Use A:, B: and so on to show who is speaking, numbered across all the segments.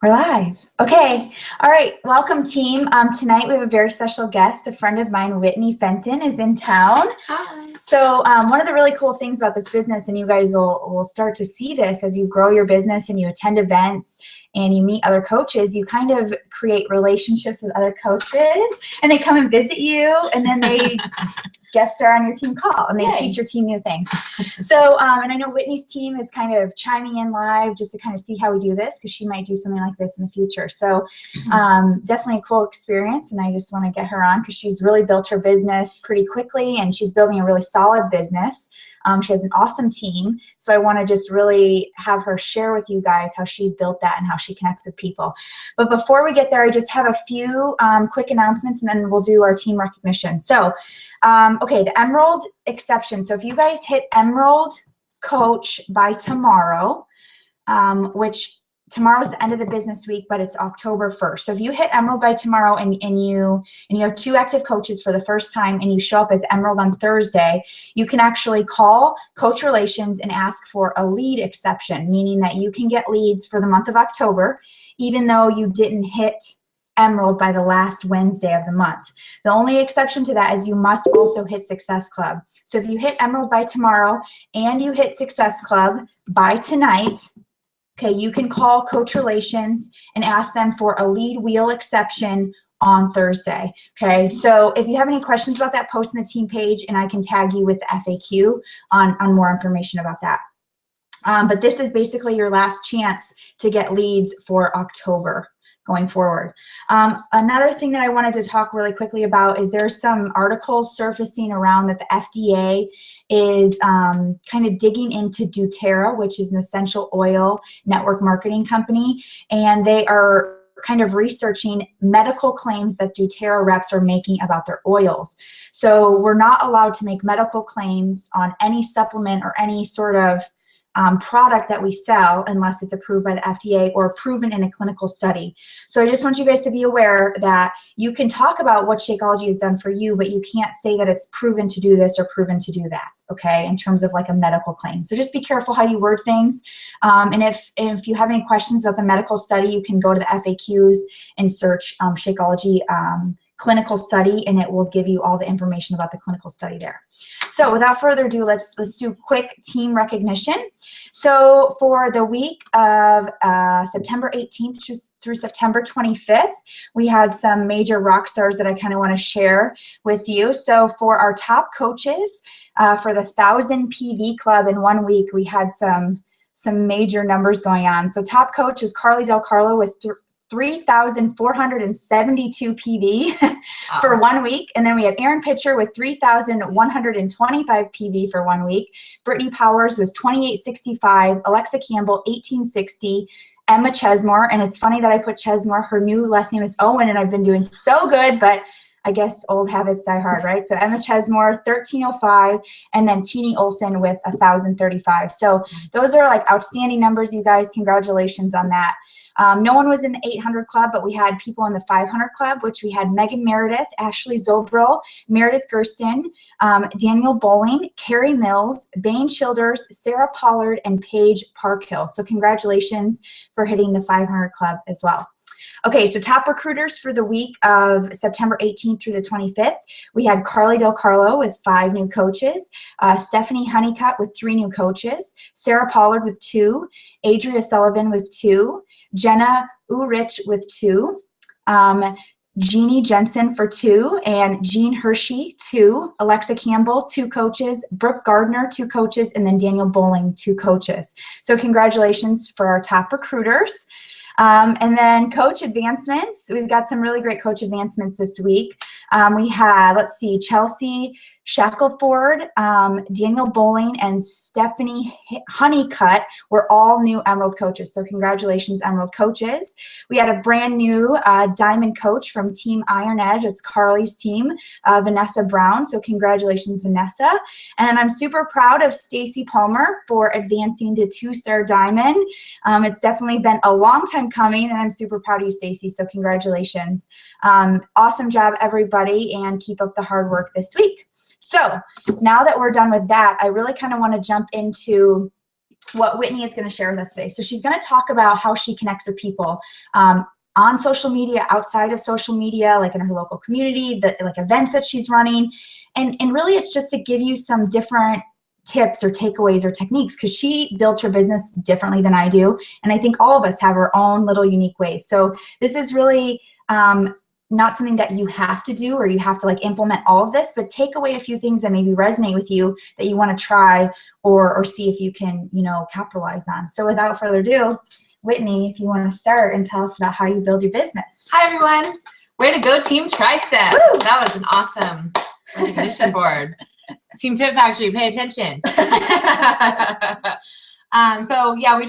A: We're live. Okay. All right. Welcome, team. Tonight we have a very special guest. A friend of mine, Whitney Fenton, is in town.
B: Hi.
A: So one of the really cool things about this business, and you guys will start to see this as you grow your business and you attend events and you meet other coaches, you kind of create relationships with other coaches, and they come and visit you, and then they guest star on your team call, and they teach your team new things. So, and I know Whitney's team is kind of chiming in live just to kind of see how we do this, because she might do something like this in the future. So definitely a cool experience, and I just want to get her on because she's really built her business pretty quickly, and she's building a really solid business. She has an awesome team, so I want to just really have her share with you guys how she's built that and how she connects with people. But before we get there, I just have a few quick announcements, and then we'll do our team recognition. So, okay, the Emerald exception. So if you guys hit Emerald Coach by tomorrow, which tomorrow's the end of the business week, but it's October 1st. So if you hit Emerald by tomorrow and you have 2 active coaches for the first time and you show up as Emerald on Thursday, you can actually call Coach Relations and ask for a lead exception, meaning that you can get leads for the month of October, even though you didn't hit Emerald by the last Wednesday of the month. The only exception to that is you must also hit Success Club. So if you hit Emerald by tomorrow and you hit Success Club by tonight, okay, you can call Coach Relations and ask them for a lead wheel exception on Thursday. Okay, so if you have any questions about that, post on the team page, and I can tag you with the FAQ on more information about that. But this is basically your last chance to get leads for October going forward. Another thing that I wanted to talk really quickly about is there's some articles surfacing around that the FDA is kind of digging into doTERRA, which is an essential oil network marketing company, and they are kind of researching medical claims that doTERRA reps are making about their oils. So we're not allowed to make medical claims on any supplement or any sort of product that we sell unless it's approved by the FDA or proven in a clinical study. So I just want you guys to be aware that you can talk about what Shakeology has done for you, but you can't say that it's proven to do this or proven to do that, okay, in terms of like a medical claim. So just be careful how you word things. And if you have any questions about the medical study, you can go to the FAQs and search Shakeology clinical study, and it will give you all the information about the clinical study there. So without further ado, let's do quick team recognition. So for the week of September 18th through September 25th, we had some major rock stars that I kind of want to share with you. So for our top coaches, for the 1,000 PV Club in 1 week, we had some major numbers going on. So top coach was Carly Del Carlo with 3,472 PV for 1 week. And then we had Aaron Pitcher with 3,125 PV for 1 week. Brittany Powers was 2,865. Alexa Campbell, 1,860. Emma Chesmore, and it's funny that I put Chesmore. Her new last name is Owen, and I've been doing so good, but I guess old habits die hard, right? So Emma Chesmore, 1,305, and then Teeny Olson with 1,035. So those are like outstanding numbers, you guys. Congratulations on that. No one was in the 800 club, but we had people in the 500 club, which we had Megan Meredith, Ashley Zobril, Meredith Gersten, Daniel Bowling, Carrie Mills, Bane Childers, Sarah Pollard, and Paige Parkhill. So congratulations for hitting the 500 club as well. Okay, so top recruiters for the week of September 18th through the 25th, we had Carly Del Carlo with 5 new coaches, Stephanie Honeycutt with 3 new coaches, Sarah Pollard with 2, Adria Sullivan with 2, Jenna Urich with 2, Jeannie Jensen for 2, and Jean Hershey 2, Alexa Campbell 2 coaches, Brooke Gardner 2 coaches, and then Daniel Bowling 2 coaches. So congratulations for our top recruiters. And then coach advancements. We've got some really great coach advancements this week. We had, let's see, Chelsea Shackelford, Daniel Bowling, and Stephanie Honeycutt were all new Emerald coaches. So congratulations, Emerald coaches. We had a brand new Diamond coach from Team Iron Edge. It's Carly's team, Vanessa Brown. So congratulations, Vanessa. And then I'm super proud of Stacy Palmer for advancing to 2-star Diamond. It's definitely been a long time coming, and I'm super proud of you, Stacy. So congratulations. Awesome job, everybody, and keep up the hard work this week. So now that we're done with that, I really kind of want to jump into what Whitney is going to share with us today. So she's going to talk about how she connects with people on social media, outside of social media, like in her local community, like events that she's running. And really it's just to give you some different tips or takeaways or techniques, because she built her business differently than I do. And I think all of us have our own little unique ways. So this is really not something that you have to do or you have to like implement all of this, but take away a few things that maybe resonate with you that you want to try or see if you can, you know, capitalize on. So without further ado, Whitney, if you want to start and tell us about how you build your business.
B: Hi, everyone. Way to go, Team Triceps. Woo! That was an awesome recognition board. Team Fit Factory, pay attention. So yeah, we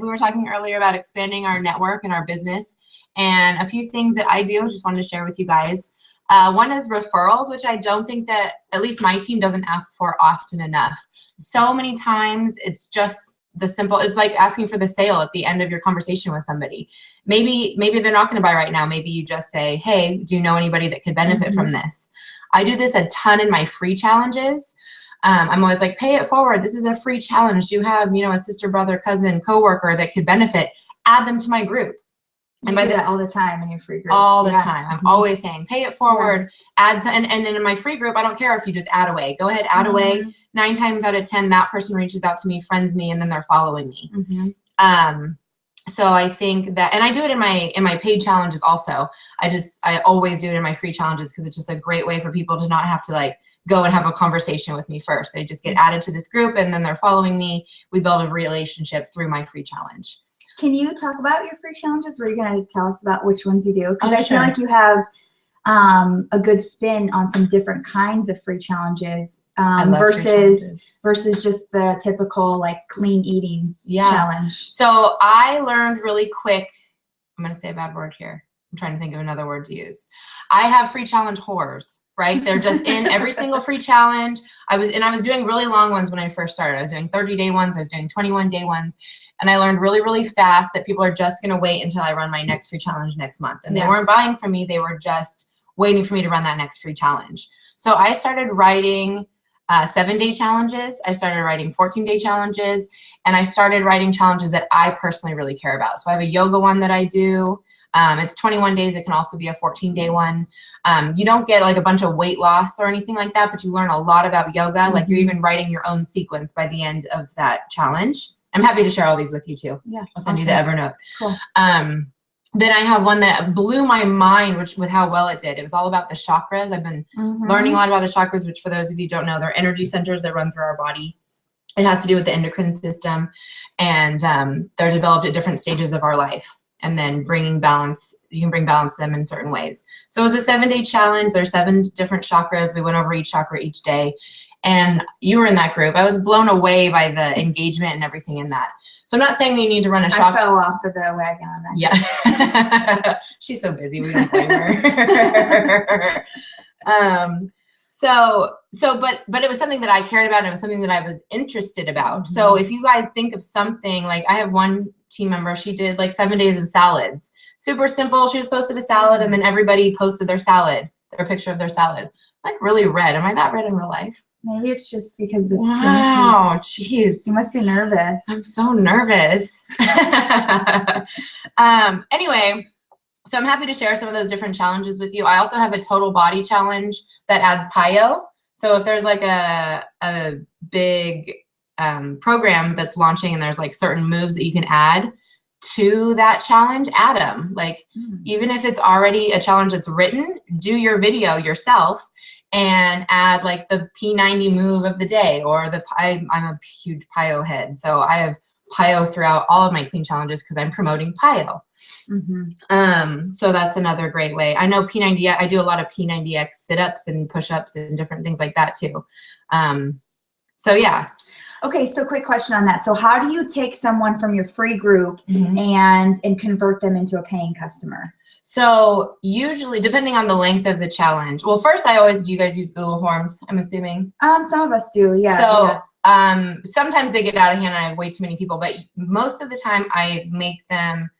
B: were talking earlier about expanding our network and our business, and a few things that I do, just wanted to share with you guys. One is referrals, which I don't think that, at least my team doesn't ask for often enough. So many times it's just it's like asking for the sale at the end of your conversation with somebody. Maybe they're not going to buy right now. Maybe you just say, hey, do you know anybody that could benefit from this? I do this a ton in my free challenges. I'm always like, pay it forward. This is a free challenge. Do you have, you know, a sister, brother, cousin, coworker that could benefit? Add them to my group.
A: And by that all the time in your free group.
B: All the time. I'm always saying, pay it forward, add and in my free group, I don't care if you just add away. Go ahead, add away. 9 times out of 10, that person reaches out to me, friends me, and then they're following me. So I think that, and I do it in my paid challenges also. I always do it in my free challenges because it's just a great way for people to not have to like go and have a conversation with me first. They just get added to this group and then they're following me. We build a relationship through my free challenge.
A: Can you talk about your free challenges? Were you going to tell us about which ones you do? Because I feel like you have a good spin on some different kinds of free challenges versus just the typical like clean eating challenge.
B: So I learned really quick. I'm going to say a bad word here. I'm trying to think of another word to use. I have free challenge whores. Right? They're just in every single free challenge. I was doing really long ones when I first started. I was doing 30-day ones. I was doing 21-day ones. And I learned really, really fast that people are just going to wait until I run my next free challenge next month. And they weren't buying from me. They were just waiting for me to run that next free challenge. So I started writing 7-day challenges. I started writing 14-day challenges. And I started writing challenges that I personally really care about. So I have a yoga one that I do. It's 21 days. It can also be a 14-day one. You don't get like a bunch of weight loss or anything like that, but you learn a lot about yoga. Like you're even writing your own sequence by the end of that challenge. I'm happy to share all these with you too. Yeah, I'll send you the Evernote. Cool. Then I have one that blew my mind, with how well it did. It was all about the chakras. I've been learning a lot about the chakras, which for those of you who don't know, they're energy centers that run through our body. It has to do with the endocrine system, and they're developed at different stages of our life. And then bringing balance, you can bring balance to them in certain ways. So it was a 7-day challenge. There's 7 different chakras. We went over each chakra each day. And you were in that group. I was blown away by the engagement and everything in that. So I'm not saying that you need to run a chakra.
A: I fell off of the wagon on that.
B: Yeah. She's so busy. We don't blame her. But it was something that I cared about, and it was something that I was interested about. So if you guys think of something, like I have one team member, she did like 7 days of salads. Super simple. She just posted a salad, and then everybody posted their picture of their salad. I'm like really red. Am I that red in real life?
A: Maybe it's just because this.
B: Wow, jeez.
A: You must be nervous.
B: I'm so nervous. Anyway, so I'm happy to share some of those different challenges with you. I also have a total body challenge that adds PIO. So if there's like a big program that's launching and there's like certain moves that you can add to that challenge, add them. Like even if it's already a challenge that's written, do your video yourself and add like the P90 move of the day, or I'm a huge PIO head. So I have PIO throughout all of my clean challenges because I'm promoting PIO. So that's another great way. I know P90, I do a lot of P90X sit-ups and push-ups and different things like that too. So yeah.
A: Okay, so quick question on that. So how do you take someone from your free group and convert them into a paying customer?
B: So usually, depending on the length of the challenge. Well, first, do you guys use Google Forms, I'm assuming?
A: Some of us do, yeah.
B: So sometimes they get out of hand and I have way too many people, but most of the time I make them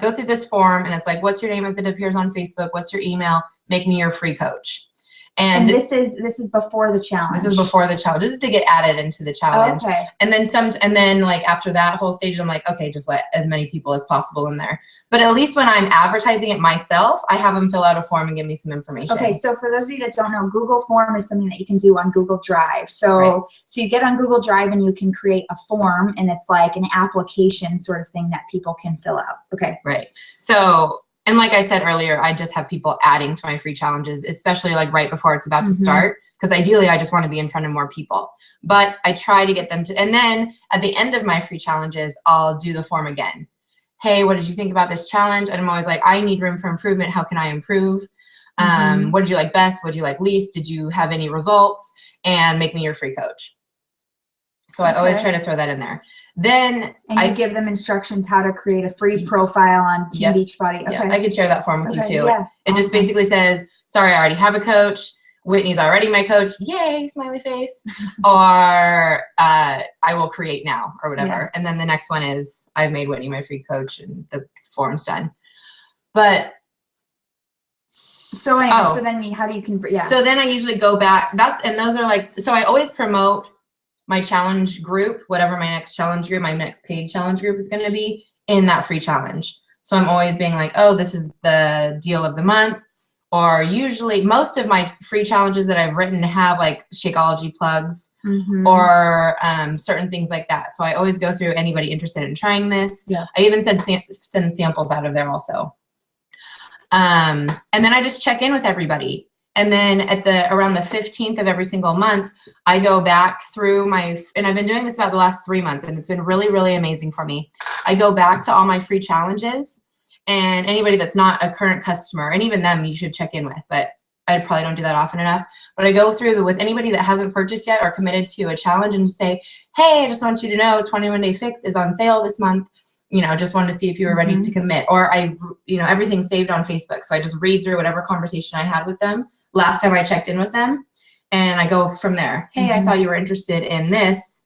B: go through this form, and it's like, what's your name as it appears on Facebook? What's your email? Make me your free coach.
A: And this is before the challenge.
B: This is before the challenge. This is to get added into the challenge.
A: Okay.
B: And then like after that whole stage, I'm like, okay, just let as many people as possible in there. But at least when I'm advertising it myself, I have them fill out a form and give me some information.
A: Okay, so for those of you that don't know, Google Form is something that you can do on Google Drive. So so you get on Google Drive and you can create a form, and it's like an application sort of thing that people can fill out. Okay.
B: Right. So, and like I said earlier, I just have people adding to my free challenges, especially like right before it's about to start. Because ideally, I just want to be in front of more people. But I try to get them to, and then at the end of my free challenges, I'll do the form again. Hey, what did you think about this challenge? And I'm always like, I need room for improvement. How can I improve? What did you like best? What did you like least? Did you have any results? And make me your free coach. So I always try to throw that in there. Then
A: I give them instructions how to create a free profile on Team Beachbody. Okay.
B: Yeah, I could share that form with you too.
A: Yeah.
B: It just basically says, sorry, I already have a coach. Whitney's already my coach. Yay, smiley face. Or I will create now or whatever.
A: Yeah.
B: And then the next one is I've made Whitney my free coach and the form's done. But
A: so anyway, so then how do you convert? Yeah.
B: So then I usually go back. And those are like, so I always promote my challenge group, whatever my next challenge group, my next paid challenge group is going to be in that free challenge. So I'm always being like, oh, this is the deal of the month. Or usually most of my free challenges that I've written have like Shakeology plugs or certain things like that. So I always go through anybody interested in trying this.
A: Yeah.
B: I even send samples out of there also. And then I just check in with everybody. And then around the 15th of every single month, I go back through and I've been doing this about the last 3 months, and it's been really, really amazing for me. I go back to all my free challenges, and anybody that's not a current customer, and even them you should check in with, but I probably don't do that often enough. But I go through with anybody that hasn't purchased yet or committed to a challenge and say, hey, I just want you to know 21 Day Fix is on sale this month. You know, just wanted to see if you were ready to commit. Or everything's saved on Facebook. So I just read through whatever conversation I had with them last time I checked in with them, and I go from there. Hey, I saw you were interested in this.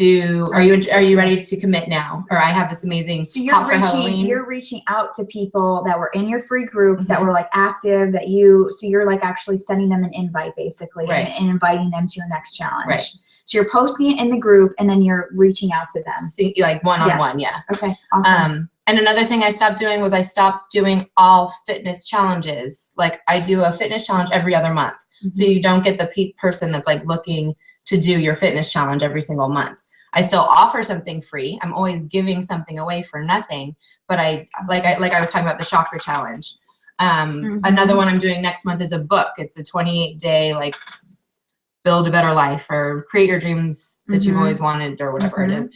B: Are you ready to commit now? Or I have this amazing hot for Halloween.
A: You're reaching out to people that were in your free groups that were like active so you're like actually sending them an invite basically and inviting them to your next challenge.
B: Right.
A: So you're posting it in the group and then you're reaching out to them.
B: See, like one-on-one, yeah.
A: Okay, awesome.
B: And another thing I stopped doing was I stopped doing all fitness challenges. Like I do a fitness challenge every other month. So you don't get the person that's like looking to do your fitness challenge every single month. I still offer something free. I'm always giving something away for nothing. But I was talking about the chakra challenge. Another one I'm doing next month is a book. It's a 28-day like build a better life or create your dreams that you've always wanted or whatever it is.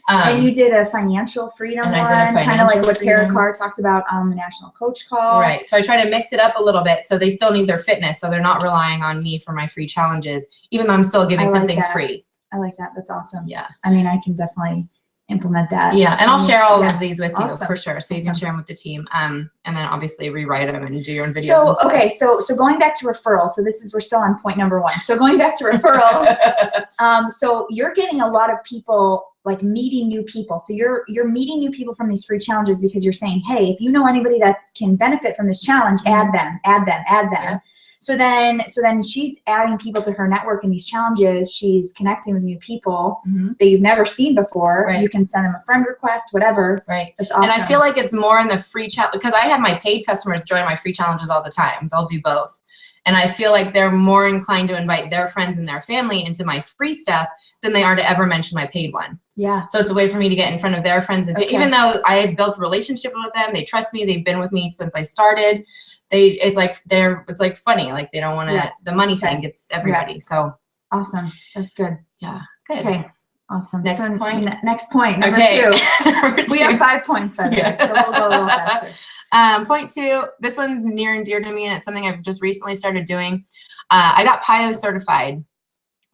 A: And you did a financial freedom one, kind of like what Tara Carr talked about on the National Coach Call.
B: Right. So I try to mix it up a little bit so they still need their fitness. So they're not relying on me for my free challenges, even though I'm still giving something free.
A: I like that. That's awesome.
B: Yeah.
A: I mean, I can definitely implement that.
B: Yeah. And I'll share all of these with you for sure. So you can share them with the team. And then obviously rewrite them and do your own videos.
A: So, okay. So going back to referrals. So we're still on point number 1. So going back to referrals. So you're getting a lot of people like meeting new people. So you're meeting new people from these free challenges because you're saying, hey, if you know anybody that can benefit from this challenge, add them.
B: Yeah.
A: So then she's adding people to her network in these challenges. She's connecting with new people that you've never seen before.
B: Right.
A: You can send them a friend request, whatever.
B: Right.
A: That's awesome.
B: And I feel like it's more in the free challenge because I have my paid customers join my free challenges all the time. They'll do both. And I feel like they're more inclined to invite their friends and their family into my free stuff than they are to ever mention my paid one.
A: Yeah.
B: So it's a way for me to get in front of their friends. And even though I have built a relationship with them, they trust me, they've been with me since I started. It's like funny. Like they don't want the money thing. It's everybody. So
A: awesome. That's good.
B: Yeah. Good.
A: Okay. Awesome.
B: Next point.
A: Next point. Number 2. We have 5 points, by the way, so we'll go a little faster.
B: Point 2, this one's near and dear to me, and it's something I've just recently started doing. I got PIO certified.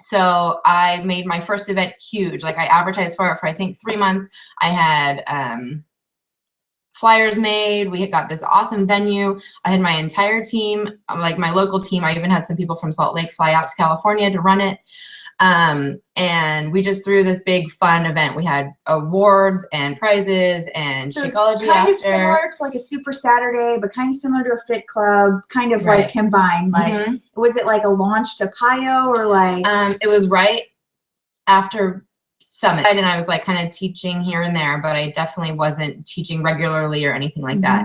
B: So I made my first event huge. Like I advertised for it for I think 3 months. I had flyers made. We got this awesome venue. I had my entire team, like my local team. I even had some people from Salt Lake fly out to California to run it. And we just threw this big fun event. We had awards and prizes and
A: so
B: Shakeology
A: kind
B: after.
A: of similar to like a Super Saturday, but kind of similar to a Fit Club, kind of like combined. Like, was it like a launch to PIO or like?
B: It was right after Summit, and I was like kind of teaching here and there, but I definitely wasn't teaching regularly or anything like that.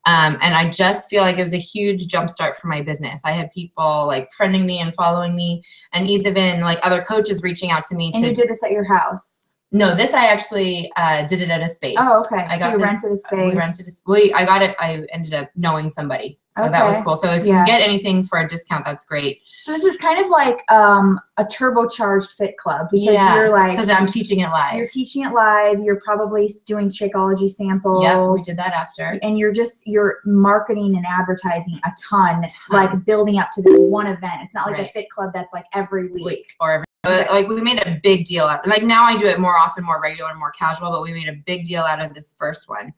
B: And I just feel like it was a huge jumpstart for my business. I had people like friending me and following me, and even like other coaches reaching out to me.
A: And you did this at your house?
B: No, this I actually did it at a space.
A: Oh, okay.
B: So you
A: rented a space.
B: We rented a I got it. I ended up knowing somebody. So that was cool. So if you can get anything for a discount, that's great.
A: So this is kind of like a turbocharged Fit Club, because you're like,
B: because I'm teaching it live.
A: You're teaching it live. You're probably doing Shakeology samples.
B: Yeah, we did that after.
A: And you're marketing and advertising a ton, like building up to this one event. It's not like a Fit Club that's like every week
B: or every. Like we made a big deal out. Like now I do it more often, more regular, more casual. But we made a big deal out of this first one.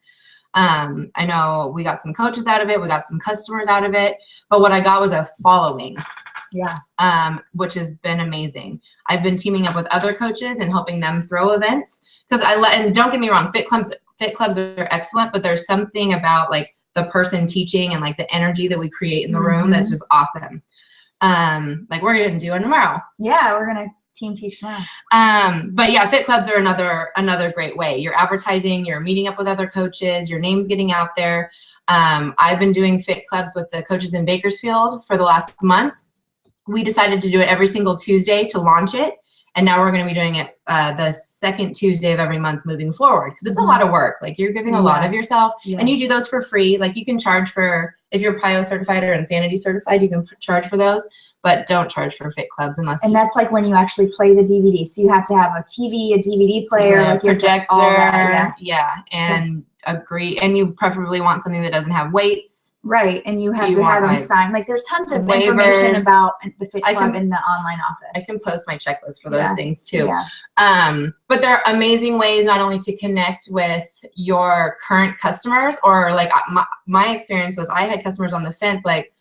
B: I know we got some coaches out of it. We got some customers out of it. But what I got was a following.
A: Yeah.
B: Which has been amazing. I've been teaming up with other coaches and helping them throw events, because and don't get me wrong, Fit Clubs are excellent, but there's something about like the person teaching and like the energy that we create in the room that's just awesome. Like we're gonna do one tomorrow.
A: Yeah, we're gonna team teach tomorrow.
B: But yeah, Fit Clubs are another great way. You're advertising, you're meeting up with other coaches, your name's getting out there. I've been doing Fit Clubs with the coaches in Bakersfield for the last month. We decided to do it every single Tuesday to launch it. And now we're going to be doing it the second Tuesday of every month moving forward, because it's a lot of work. Like you're giving a lot of yourself, and you do those for free. Like you can charge for, if you're PIO certified or Insanity certified, you can charge for those, but don't charge for Fit Clubs unless. And
A: that's like when you actually play the DVD. So you have to have a TV, a DVD player, like
B: projector,
A: all that,
B: and agree. And you preferably want something that doesn't have weights.
A: Right, and you have to have them signed. Like there's tons of information about the Fit Club in the online office.
B: I can post my checklist for those things too. But there are amazing ways not only to connect with your current customers, or like my experience was I had customers on the fence like,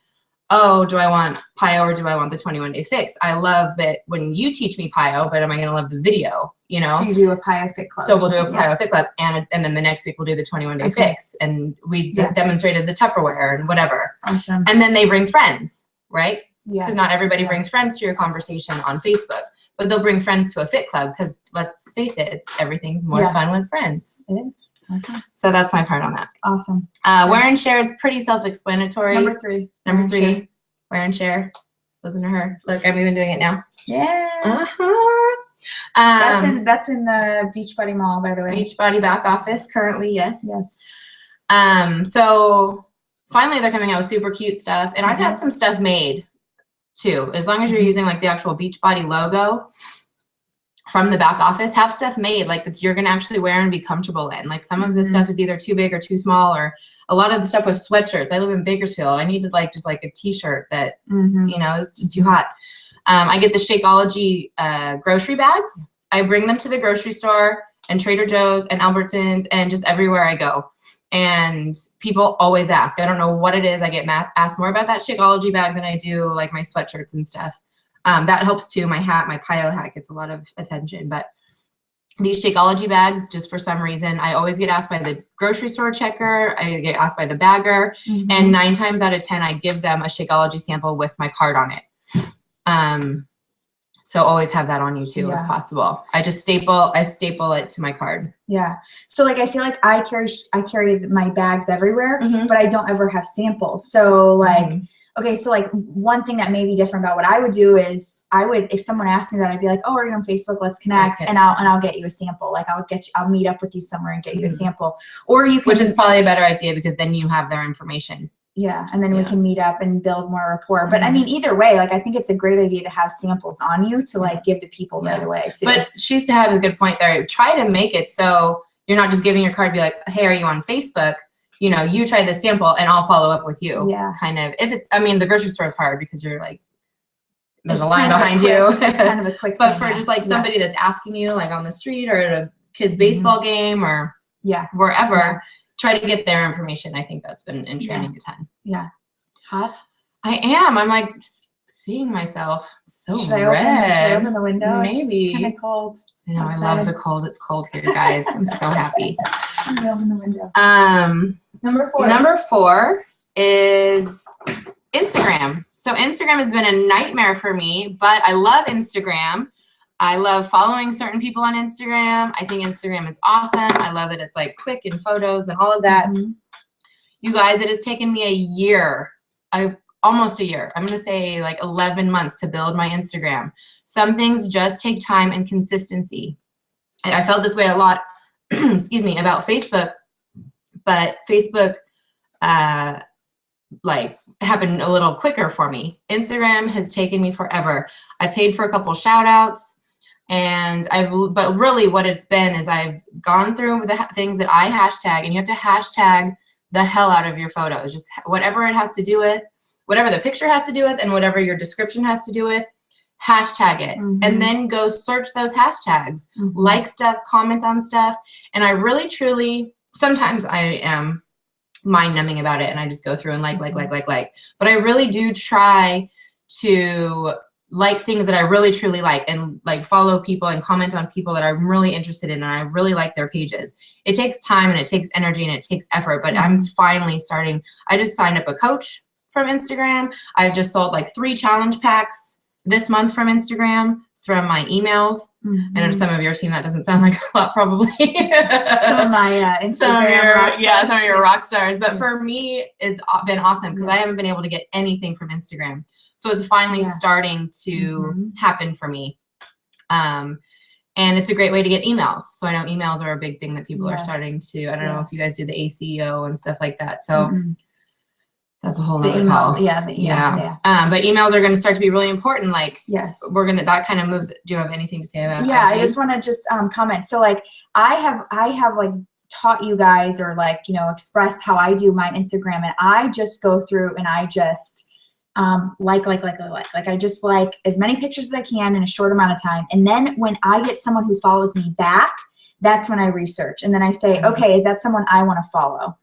B: oh, do I want PIO or do I want the 21-day fix? I love it when you teach me PIO, but am I going to love the video? You know?
A: So you do a PIO Fit Club.
B: So we'll do a PIO Fit Club, and then the next week we'll do the 21-day fix, and we demonstrated the Tupperware and whatever.
A: Awesome.
B: And then they bring friends, right?
A: Yeah.
B: Because not everybody brings friends to your conversation on Facebook, but they'll bring friends to a Fit Club, because let's face it, everything's more fun with friends.
A: It is. Okay.
B: So that's my part on that.
A: Awesome.
B: Wear and share is pretty self-explanatory.
A: Number three,
B: wear and share. Listen to her. Look, I'm even doing it now.
A: Yeah. That's in the Beachbody Mall, by the way.
B: Beachbody back office currently, yes.
A: Yes.
B: So finally they're coming out with super cute stuff, and I've had some stuff made too. As long as you're using like the actual Beachbody logo from the back office, have stuff made like that you're gonna actually wear and be comfortable in. Like some of the stuff is either too big or too small, or a lot of the stuff was sweatshirts. I live in Bakersfield. I needed like just like a t-shirt that you know is just too hot. I get the Shakeology grocery bags. I bring them to the grocery store and Trader Joe's and Albertsons and just everywhere I go. And people always ask. I don't know what it is. I get asked more about that Shakeology bag than I do like my sweatshirts and stuff. That helps too. My hat, my PIO hat gets a lot of attention. But these Shakeology bags, just for some reason, I always get asked by the grocery store checker. I get asked by the bagger. And 9 times out of 10, I give them a Shakeology sample with my card on it. So always have that on you too, if possible. I staple it to my card.
A: Yeah. So like, I feel like I carry my bags everywhere, but I don't ever have samples. So like, okay, so like one thing that may be different about what I would do is if someone asked me that, I'd be like, oh, are you on Facebook? Let's connect, and I'll get you a sample. Like I'll meet up with you somewhere and get you a sample, or you can,
B: which is probably a better idea, because then you have their information.
A: Yeah, and then we can meet up and build more rapport. But I mean, either way, like I think it's a great idea to have samples on you to like give to people right away too.
B: But she's had a good point there. Try to make it so you're not just giving your card, be like, hey, are you on Facebook? You know, you try the sample and I'll follow up with you.
A: Yeah.
B: Kind of. If it's, I mean, the grocery store is hard because you're like, there's a line behind you.
A: It's kind of a quick
B: But for just like somebody that's asking you like on the street or at a kid's baseball game or wherever, try to get their information. I think that's been in training a ton.
A: Yeah. Hot?
B: I am. I'm like seeing myself so
A: Should I
B: red.
A: open the window?
B: Maybe.
A: It's kind of cold.
B: I know,
A: outside.
B: I love the cold. It's cold here, guys. I'm so happy.
A: I'm gonna open the window.
B: Number 4. Number 4 is Instagram. So Instagram has been a nightmare for me, but I love Instagram. I love following certain people on Instagram. I think Instagram is awesome. I love that it's like quick and photos and all of that.
A: Mm-hmm.
B: You guys, it has taken me a year, almost a year. I'm going to say like 11 months to build my Instagram. Some things just take time and consistency. I felt this way a lot, excuse me, about Facebook, but Facebook like happened a little quicker for me. Instagram has taken me forever. I paid for a couple shout outs. And but really what it's been is I've gone through the things that I hashtag, and you have to hashtag the hell out of your photos. Just whatever it has to do with, whatever the picture has to do with, and whatever your description has to do with, hashtag it.
A: Mm-hmm.
B: And then go search those hashtags,
A: Mm-hmm.
B: like stuff, comment on stuff. And I really, truly, sometimes I am mind numbing about it and I just go through and like. But I really do try to like things that I really truly like, and like follow people and comment on people that I'm really interested in and I really like their pages. It takes time and it takes energy and it takes effort, but I'm finally starting. I just signed up a coach from Instagram. I've just sold like 3 challenge packs this month from Instagram, from my emails.
A: Mm-hmm.
B: And some of your team, that doesn't sound like a lot probably.
A: Some of my Instagram
B: some of your rock stars. But for me, it's been awesome because I haven't been able to get anything from Instagram. So it's finally starting to happen for me. And it's a great way to get emails. So I know emails are a big thing that people are starting to, I don't know if you guys do the ACO and stuff like that. So that's a whole nother call.
A: Yeah.
B: But emails are going to start to be really important. Like, we're going to, that kind of moves. Do you have anything to say about
A: Yeah, I just want to comment. So like, I have like taught you guys, or like, you know, expressed how I do my Instagram, and I just go through and I just like I just like as many pictures as I can in a short amount of time. And then when I get someone who follows me back, that's when I research. And then I say, okay, is that someone I want to follow?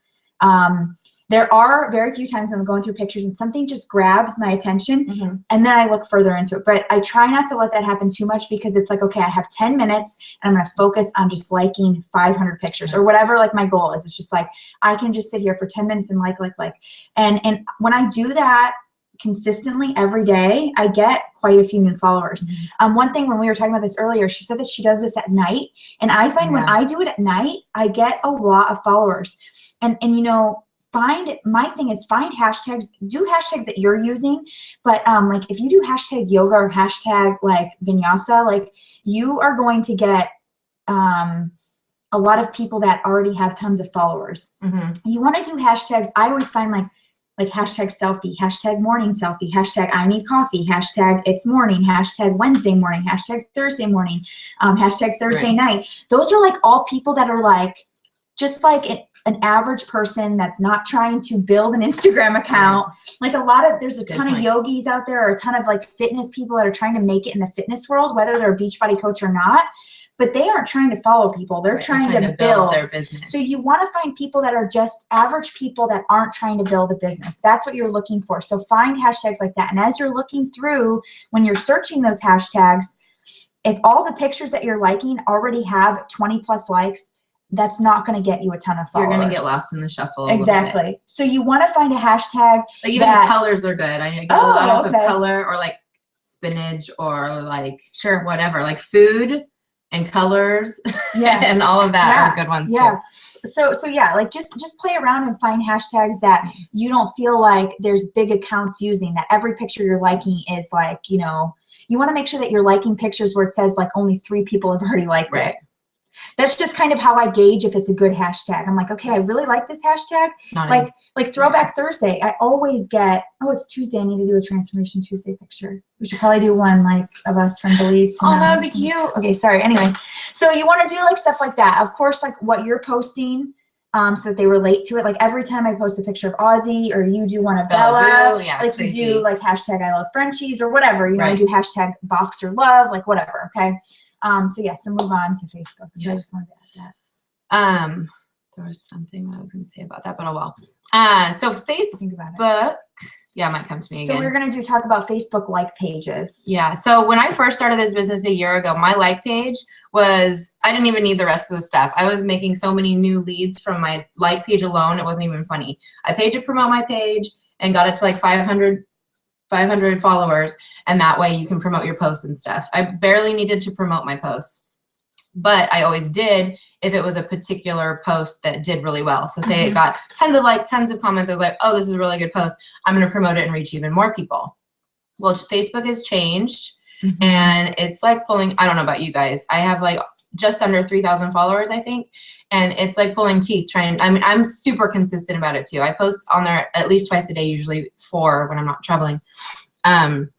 A: There are very few times when I'm going through pictures and something just grabs my attention, and then I look further into it. But I try not to let that happen too much, because it's like, okay, I have 10 minutes and I'm going to focus on just liking 500 pictures or whatever like my goal is. It's just like, I can just sit here for 10 minutes and like. And when I do that consistently every day, I get quite a few new followers. One thing, when we were talking about this earlier, she said that she does this at night, and I find when I do it at night, I get a lot of followers. And you know, my thing is find hashtags, do hashtags that you're using, but like if you do hashtag yoga or hashtag like vinyasa, like you are going to get a lot of people that already have tons of followers. You want to do hashtags. I always find like hashtag selfie, hashtag morning selfie, hashtag I need coffee, hashtag it's morning, hashtag Wednesday morning, hashtag Thursday morning, hashtag Thursday night. Those are like all people that are like, just like an average person that's not trying to build an Instagram account. Like there's a ton of yogis out there, or a ton of like fitness people that are trying to make it in the fitness world, whether they're a Beachbody coach or not. But they aren't trying to follow people. They're trying to build
B: their business.
A: So you want to find people that are just average people that aren't trying to build a business. That's what you're looking for. So find hashtags like that. And as you're looking through, when you're searching those hashtags, if all the pictures that you're liking already have 20 plus likes, that's not going to get you a ton of followers.
B: You're going to get lost in the shuffle.
A: Exactly. So you want to find a hashtag.
B: Like even the colors are good. I get a lot off of color, or like spinach, or like whatever, like food and colors and all of that are good ones too.
A: So yeah, like just play around and find hashtags that you don't feel like there's big accounts using, that every picture you're liking is like, you know, you want to make sure that you're liking pictures where it says like only 3 people have already liked it. That's just kind of how I gauge if it's a good hashtag. I'm like, okay, I really like this hashtag. Like Throwback Thursday, I always get, oh, it's Tuesday, I need to do a Transformation Tuesday picture. We should probably do one like of us from Belize.
B: Oh, that would be cute.
A: Okay, sorry. Anyway, so you want to do like stuff like that. Of course, like what you're posting, so that they relate to it. Like every time I post a picture of Ozzy, or you do one of Bella, like crazy. You do like hashtag I love Frenchies or whatever. You know, I do hashtag Boxer Love, like whatever. Okay. So move on to Facebook. So I just wanted to add that.
B: There was something that I was going to say about that, but oh well. So Facebook, Yeah, it might come to me
A: So
B: again.
A: we're going to talk about Facebook like pages.
B: Yeah. So when I first started this business a year ago, my like page was, I didn't even need the rest of the stuff. I was making so many new leads from my like page alone. It wasn't even funny. I paid to promote my page and got it to like 500 followers. And that way you can promote your posts and stuff. I barely needed to promote my posts, but I always did if it was a particular post that did really well. So say it got tons of likes, tons of comments. I was like, oh, this is a really good post. I'm going to promote it and reach even more people. Well, Facebook has changed and it's like pulling, I don't know about you guys. I have like just under 3,000 followers, I think. And it's like pulling teeth I'm super consistent about it too. I post on there at least twice a day, usually 4 when I'm not traveling. And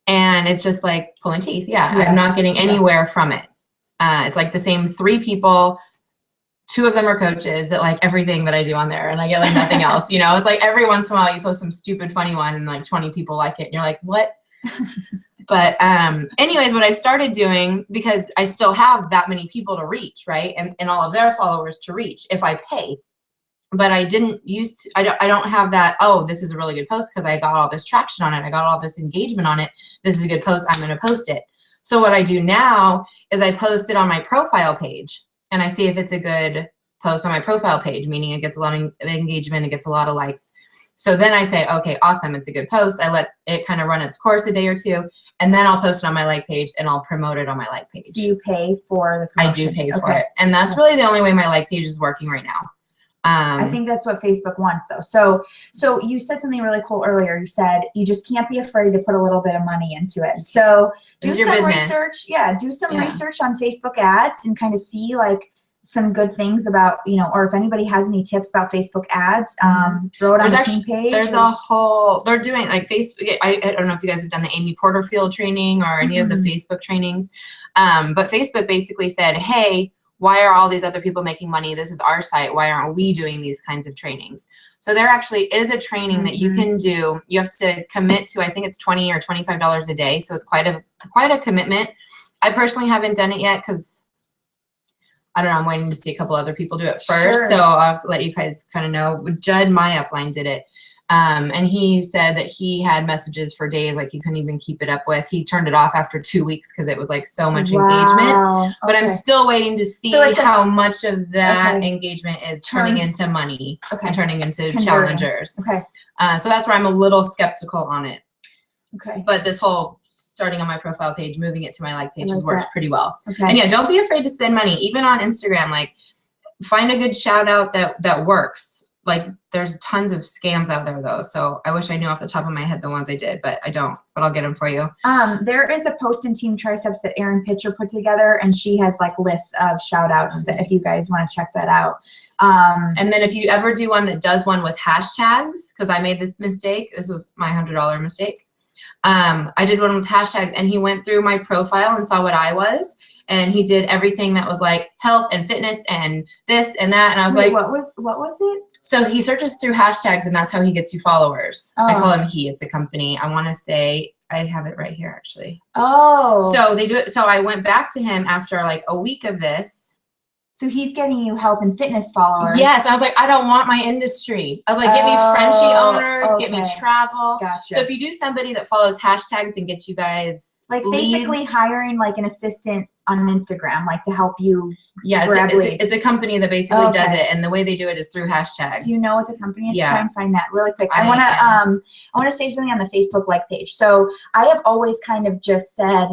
B: it's just like pulling teeth. Yeah. I'm not getting anywhere from it. It's like the same 3 people. 2 of them are coaches that like everything that I do on there, and I get like nothing else. You know, it's like every once in a while you post some stupid funny one and like 20 people like it and you're like, what? But anyways, what I started doing, because I still have that many people to reach, right? And all of their followers to reach if I pay. But I didn't I don't have that, oh, this is a really good post because I got all this traction on it. I got all this engagement on it. This is a good post. I'm going to post it. So what I do now is I post it on my profile page. And I see if it's a good post on my profile page, meaning it gets a lot of engagement, it gets a lot of likes. So then I say, okay, awesome, it's a good post. I let it kind of run its course a day or 2, and then I'll post it on my like page and I'll promote it on my like page.
A: So you pay for the promotion?
B: I do pay for it. And that's really the only way my like page is working right now.
A: I think that's what Facebook wants though. So you said something really cool earlier. You said you just can't be afraid to put a little bit of money into it. So do some research. Yeah, do some research on Facebook ads and kind of see like some good things about, you know, or if anybody has any tips about Facebook ads, throw it on the team page.
B: There's a whole, they're doing like Facebook. I don't know if you guys have done the Amy Porterfield training or any of the Facebook trainings. But Facebook basically said, hey, why are all these other people making money? This is our site. Why aren't we doing these kinds of trainings? So there actually is a training that you can do. You have to commit to, I think it's $20 or $25 a day. So it's quite a commitment. I personally haven't done it yet because I don't know, I'm waiting to see a couple other people do it first. Sure. So I'll let you guys kind of know. Judd, my upline, did it. And he said that he had messages for days like he couldn't even keep it up with. He turned it off after 2 weeks because it was like so much engagement. But I'm still waiting to see how much of that engagement is turning into money and turning into challengers. So that's where I'm a little skeptical on it. But this whole starting on my profile page, moving it to my like page has worked pretty well. And yeah, don't be afraid to spend money. Even on Instagram, like find a good shout out that works. Like there's tons of scams out there though. So I wish I knew off the top of my head the ones I did, but I don't, but I'll get them for you.
A: There is a post in Team Triceps that Erin Pitcher put together, and she has like lists of shout outs that if you guys want to check that out.
B: And then if you ever do one that does one with hashtags, because I made this mistake, this was my $100 mistake. I did one with hashtags, and he went through my profile and saw what I was. And he did everything that was like health and fitness and this and that. And I was like,
A: what was it?
B: So he searches through hashtags, and that's how he gets you followers. I call him he. It's a company. I want to say I have it right here, actually. So they do it. So I went back to him after like a week of this.
A: So he's getting you health and fitness followers.
B: Yes. I was like, I don't want my industry. I was like, get me Frenchie owners, get me travel.
A: Gotcha.
B: So if you do somebody that follows hashtags and gets you guys
A: like basically hiring like an assistant on Instagram, like to help you
B: grab leads. It's a company that basically does it, and the way they do it is through hashtags.
A: Do you know what the company is? Try and find that really quick. I want to say something on the Facebook like page. So I have always kind of just said,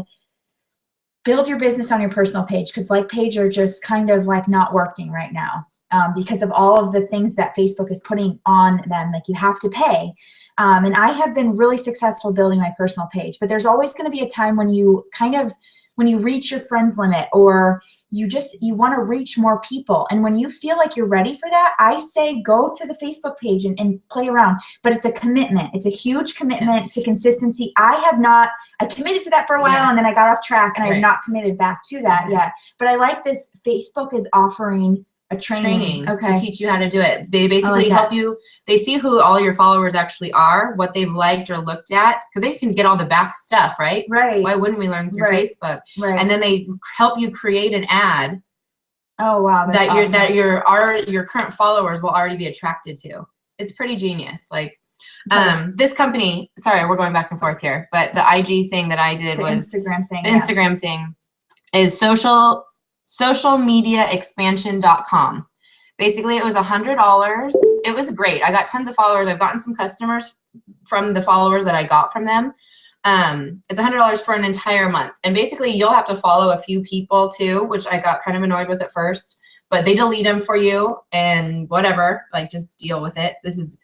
A: build your business on your personal page, because like page are just kind of like not working right now because of all of the things that Facebook is putting on them. Like you have to pay. And I have been really successful building my personal page, but there's always going to be a time when you when you reach your friends limit, or you want to reach more people. And when you feel like you're ready for that, I say go to the Facebook page and play around. But it's a commitment. It's a huge commitment to consistency. I committed to that for a while, and then I got off track, and I have not committed back to that yet. But I like this. Facebook is offering a training
B: to teach you how to do it. They basically help you. They see who all your followers actually are, what they've liked or looked at, because they can get all the back stuff, right? Why wouldn't we learn through Facebook? And then they help you create an ad.
A: Oh wow, that's
B: that your current followers will already be attracted to. It's pretty genius. Like This company, sorry, we're going back and forth here, but the IG thing that I did was
A: Instagram thing.
B: The Instagram thing is socialmediaexpansion.com. Basically, it was $100. It was great. I got tons of followers. I've gotten some customers from the followers that I got from them. It's $100 for an entire month. And basically, you'll have to follow a few people too, which I got kind of annoyed with at first. But they delete them for you and whatever. Like, just deal with it. It's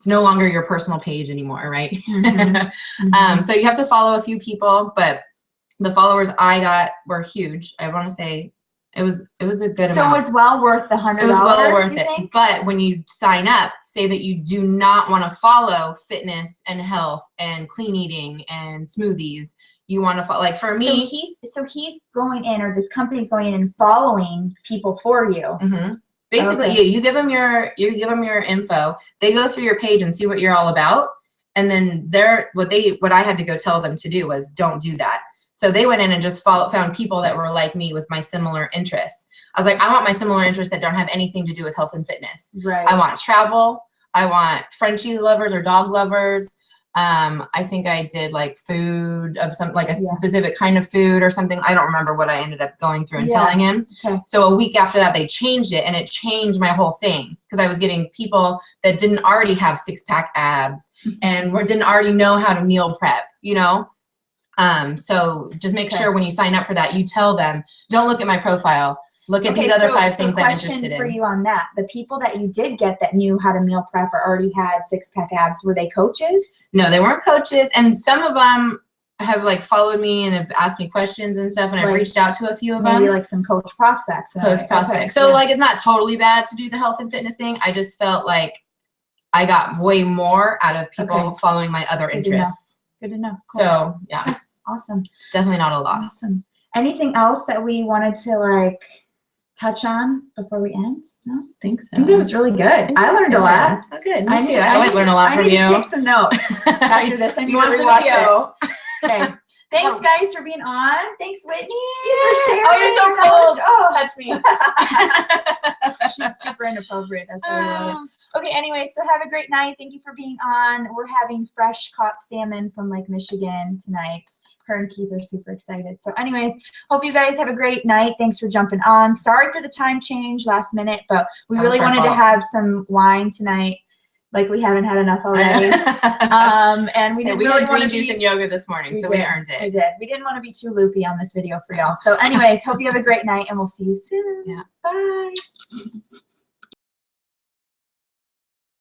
B: no longer your personal page anymore, right? So you have to follow a few people, but the followers I got were huge. I want to say it was a good amount. So
A: it was well worth the $100.
B: It was well worth it. Think? But when you sign up, say that you do not want to follow fitness and health and clean eating and smoothies. You want to follow, like for me.
A: So he's going in, or this company's going in and following people for you.
B: Basically, you give them your info. They go through your page and see what you're all about, and then what I had to go tell them to do was don't do that. So they went in and just found people that were like me with my similar interests. I was like, I want my similar interests that don't have anything to do with health and fitness.
A: Right.
B: I want travel. I want Frenchie lovers or dog lovers. I think I did like food of some, like a specific kind of food or something. I don't remember what I ended up going through and telling him. So a week after that, they changed it, and it changed my whole thing because I was getting people that didn't already have six-pack abs and didn't already know how to meal prep, you know? So just make sure when you sign up for that, you tell them, don't look at my profile. Look at these other 5 things I'm interested in.
A: Question for you on that. The people that you did get that knew how to meal prep or already had six-pack abs, were they coaches?
B: No, they weren't coaches. And some of them have like followed me and have asked me questions and stuff. And I've reached out to a few of them.
A: Maybe like some coach prospects.
B: Coach prospects. So like, it's not totally bad to do the health and fitness thing. I just felt like I got way more out of people following my other interests.
A: Good to know.
B: Cool. So yeah.
A: Awesome.
B: It's definitely not a lot.
A: Awesome. Anything else that we wanted to like touch on before we end? No?
B: I think so.
A: I think that was really good. I learned a lot.
B: Oh, good. Me too. I always learn a lot from you.
A: I need to take some notes after this. I need to rewatch it. Okay. Thanks, guys, for being on. Thanks, Whitney.
B: Oh, you're so cold. Oh, touch me.
A: She's super inappropriate. That's why I love it. Okay, anyway, so have a great night. Thank you for being on. We're having fresh caught salmon from Lake Michigan tonight. Her and Keith are super excited. So anyways, hope you guys have a great night. Thanks for jumping on. Sorry for the time change last minute, but we really wanted to have some wine tonight. Like we haven't had enough already. And we didn't really want to
B: juice and yoga this morning, so we earned it.
A: We did. We didn't want to be too loopy on this video for y'all. So anyways, hope you have a great night, and we'll see you soon.
B: Yeah.
A: Bye.